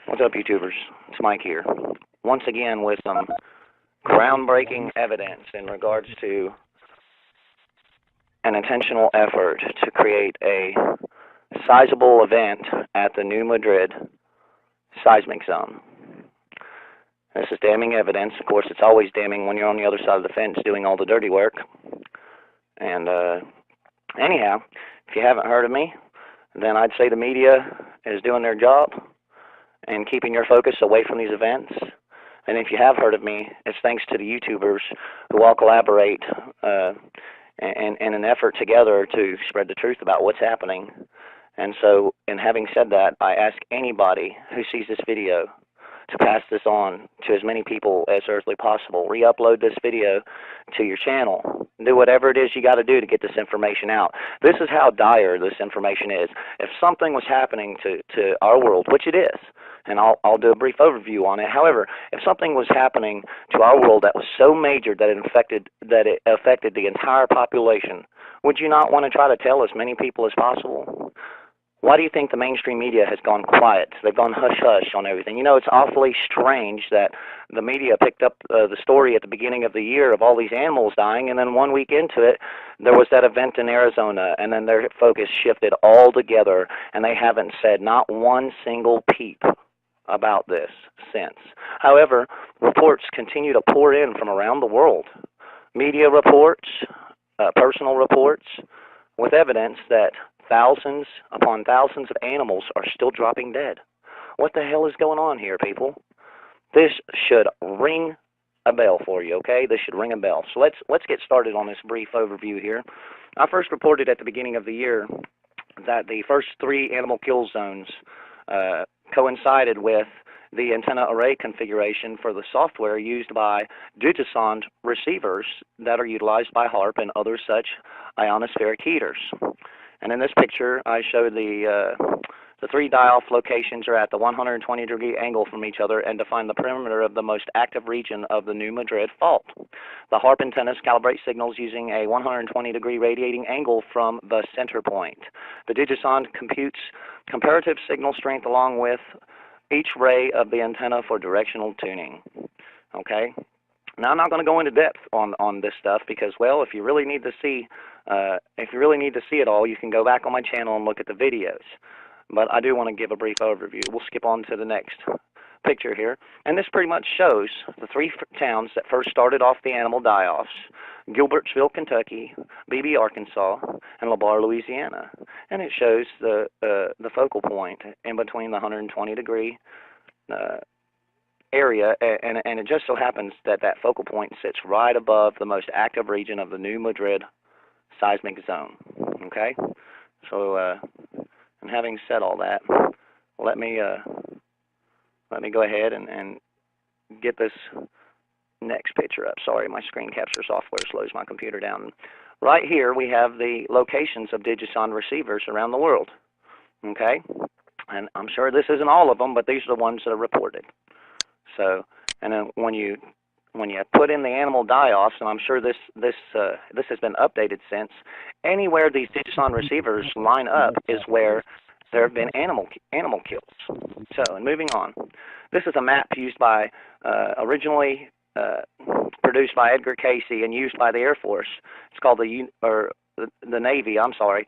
What's up, YouTubers? It's Mike here. Once again with some groundbreaking evidence in regards to an intentional effort to create a sizable event at the New Madrid seismic zone. This is damning evidence. Of course, it's always damning when you're on the other side of the fence doing all the dirty work. And anyhow, if you haven't heard of me, then I'd say the media is doing their job and keeping your focus away from these events. And if you have heard of me, it's thanks to the YouTubers who all collaborate in an effort together to spread the truth about what's happening. And so, in having said that, I ask anybody who sees this video to pass this on to as many people as earthly possible. Re-upload this video to your channel. Do whatever it is you got to do to get this information out. This is how dire this information is. If something was happening to our world, which it is, and I'll do a brief overview on it. However, if something was happening to our world that was so major that it affected the entire population, would you not want to try to tell as many people as possible? Why do you think the mainstream media has gone quiet? They've gone hush-hush on everything. You know, it's awfully strange that the media picked up the story at the beginning of the year of all these animals dying, and then 1 week into it, there was that event in Arizona, and then their focus shifted altogether, and they haven't said not one single peep about this since. However, reports continue to pour in from around the world. Media reports, personal reports, with evidence that thousands upon thousands of animals are still dropping dead. What the hell is going on here, people? This should ring a bell for you, okay? This should ring a bell. So let's get started on this brief overview here. I first reported at the beginning of the year that the first 3 animal kill zones coincided with the antenna array configuration for the software used by Digisonde receivers that are utilized by HAARP and other such ionospheric heaters. And in this picture, I show the 3 die-off locations are at the 120-degree angle from each other and define the perimeter of the most active region of the New Madrid fault. The HAARP antennas calibrate signals using a 120-degree radiating angle from the center point. The Digisonde computes comparative signal strength along with each ray of the antenna for directional tuning. Okay? Now, I'm not going to go into depth on this stuff because, well, if you really need to see it all, you can go back on my channel and look at the videos. But I do want to give a brief overview. We'll skip on to the next picture here. And this pretty much shows the 3 towns that first started off the animal die-offs: Gilbertsville, Kentucky, Beebe, Arkansas, and LaBarre, Louisiana. And it shows the focal point in between the 120-degree area, and it just so happens that that focal point sits right above the most active region of the New Madrid seismic zone. Okay, so and having said all that, let me go ahead and get this next picture up. Sorry, my screen capture software slows my computer down. Right here we have the locations of Digisonde receivers around the world. Okay, and I'm sure this isn't all of them, but these are the ones that are reported. So, and then when you put in the animal die-offs, and I'm sure this has been updated since, anywhere these Digisonde receivers line up is where there have been animal kills. So, and moving on, this is a map used by originally produced by Edgar Cayce and used by the Air Force. It's called the Navy. I'm sorry.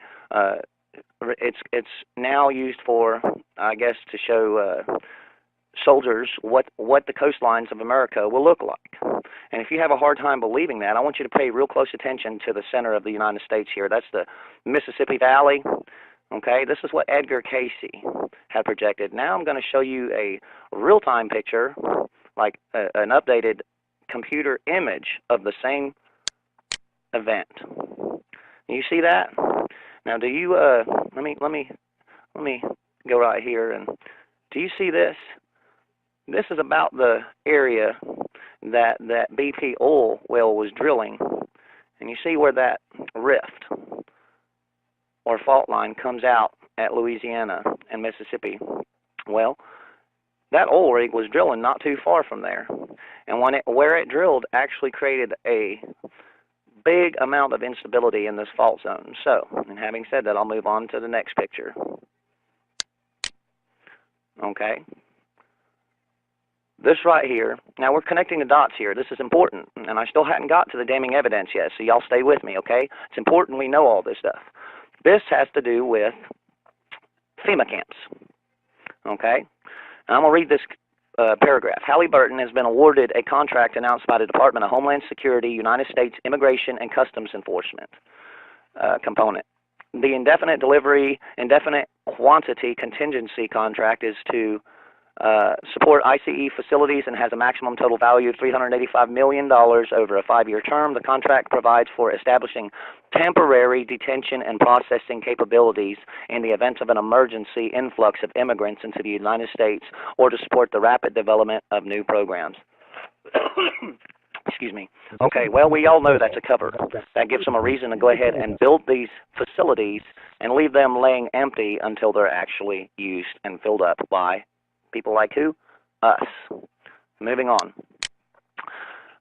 It's now used for, I guess, to show soldiers what the coastlines of America will look like. And if you have a hard time believing that, I want you to pay real close attention to the center of the United States here. That's the Mississippi Valley. Okay, this is what Edgar Cayce had projected. Now I'm going to show you a real-time picture, like an updated computer image of the same event. You see that? Now, do you let me go right here, and do you see this? This is about the area that BP oil well was drilling, and you see where that rift or fault line comes out at Louisiana and Mississippi. Well, that oil rig was drilling not too far from there, and where it drilled actually created a big amount of instability in this fault zone. So, and having said that, I'll move on to the next picture. Okay. this right here, now we're connecting the dots here. This is important, and I still hadn't got to the damning evidence yet, so y'all stay with me, okay? It's important we know all this stuff. This has to do with FEMA camps, okay? And I'm going to read this paragraph. Halliburton has been awarded a contract announced by the Department of Homeland Security, United States Immigration and Customs Enforcement component. The indefinite delivery, indefinite quantity contingency contract is to support ICE facilities and has a maximum total value of $385 million over a 5-year term. The contract provides for establishing temporary detention and processing capabilities in the event of an emergency influx of immigrants into the United States or to support the rapid development of new programs. Excuse me. Okay, well, we all know that's a cover. That gives them a reason to go ahead and build these facilities and leave them laying empty until they're actually used and filled up by people like who? Us. Moving on.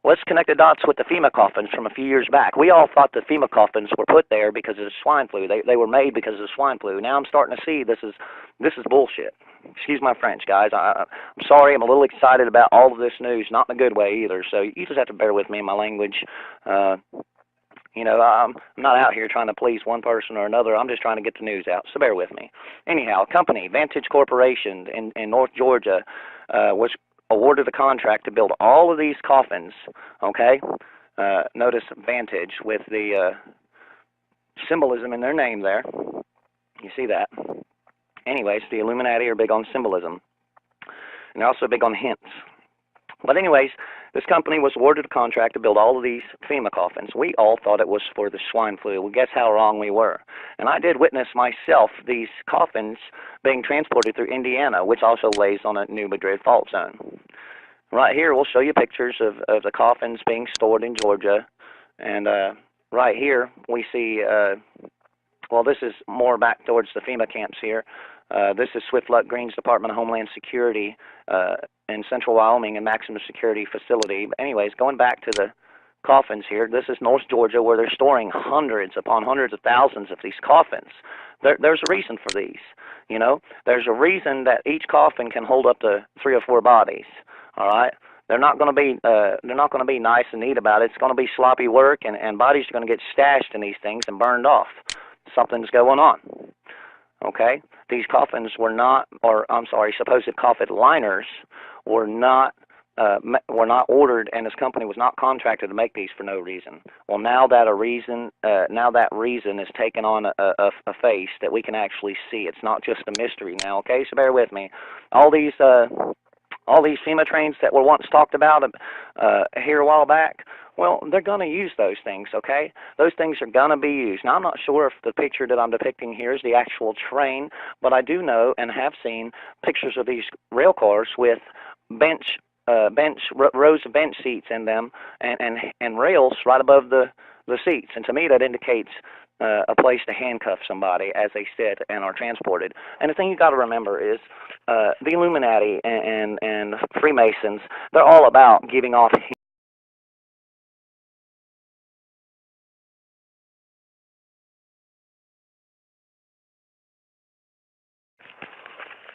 Let's connect the dots with the FEMA coffins from a few years back. We all thought the FEMA coffins were put there because of the swine flu. They were made because of the swine flu. Now I'm starting to see this is bullshit. Excuse my French, guys. I'm sorry. I'm a little excited about all of this news, not in a good way either. So you just have to bear with me in my language. You know, I'm not out here trying to please one person or another. I'm just trying to get the news out, so bear with me. Anyhow, a company, Vantage Corporation in North Georgia, was awarded a contract to build all of these coffins, okay? Notice Vantage with the symbolism in their name there. You see that? Anyways, the Illuminati are big on symbolism, and they're also big on hints. But anyways, this company was awarded a contract to build all of these FEMA coffins. We all thought it was for the swine flu. Well, guess how wrong we were. And I did witness myself these coffins being transported through Indiana, which also lays on a New Madrid fault zone. Right here, we'll show you pictures of the coffins being stored in Georgia. And right here, we see, well, this is more back towards the FEMA camps here. This is Swift Luck Green's Department of Homeland Security in Central Wyoming and Maximum Security Facility. But anyways, going back to the coffins here, this is North Georgia where they're storing hundreds upon hundreds of thousands of these coffins. There's a reason for these, you know. There's a reason that each coffin can hold up to 3 or 4 bodies. All right. They're not going to be nice and neat about it. It's going to be sloppy work, and bodies are going to get stashed in these things and burned off. Something's going on. Okay, these coffins were not, or I'm sorry, supposed coffin liners were not ordered, and this company was not contracted to make these for no reason. Well, now that reason is taken on a face that we can actually see. It's not just a mystery now. Okay, so bear with me. All these FEMA trains that were once talked about here a while back, well, they're going to use those things, okay? Those things are going to be used. Now, I'm not sure if the picture that I'm depicting here is the actual train, but I do know and have seen pictures of these rail cars with rows of bench seats in them and rails right above the seats. And to me, that indicates a place to handcuff somebody as they sit and are transported. And the thing you got to remember is the Illuminati and Freemasons, they're all about giving off.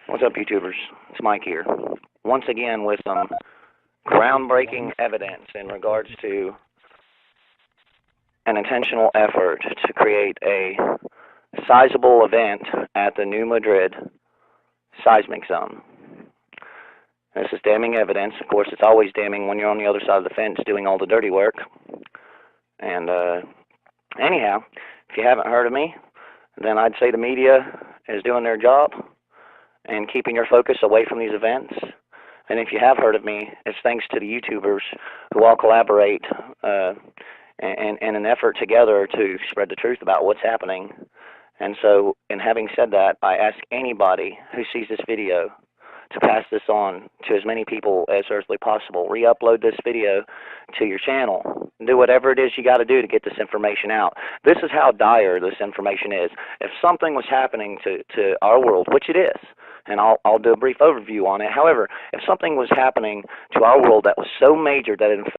What's up, YouTubers? It's Mike here. Once again with some groundbreaking evidence in regards to an intentional effort to create a sizable event at the New Madrid seismic zone. This is damning evidence. Of course, it's always damning when you're on the other side of the fence doing all the dirty work. And anyhow, if you haven't heard of me, then I'd say the media is doing their job and keeping your focus away from these events. And if you have heard of me, it's thanks to the YouTubers who all collaborate in an effort together to spread the truth about what's happening. And so, in having said that, I ask anybody who sees this video to pass this on to as many people as earthly possible. Re-upload this video to your channel. Do whatever it is you got to do to get this information out. This is how dire this information is. If something was happening to our world, which it is, and I'll do a brief overview on it. However, if something was happening to our world that was so major that it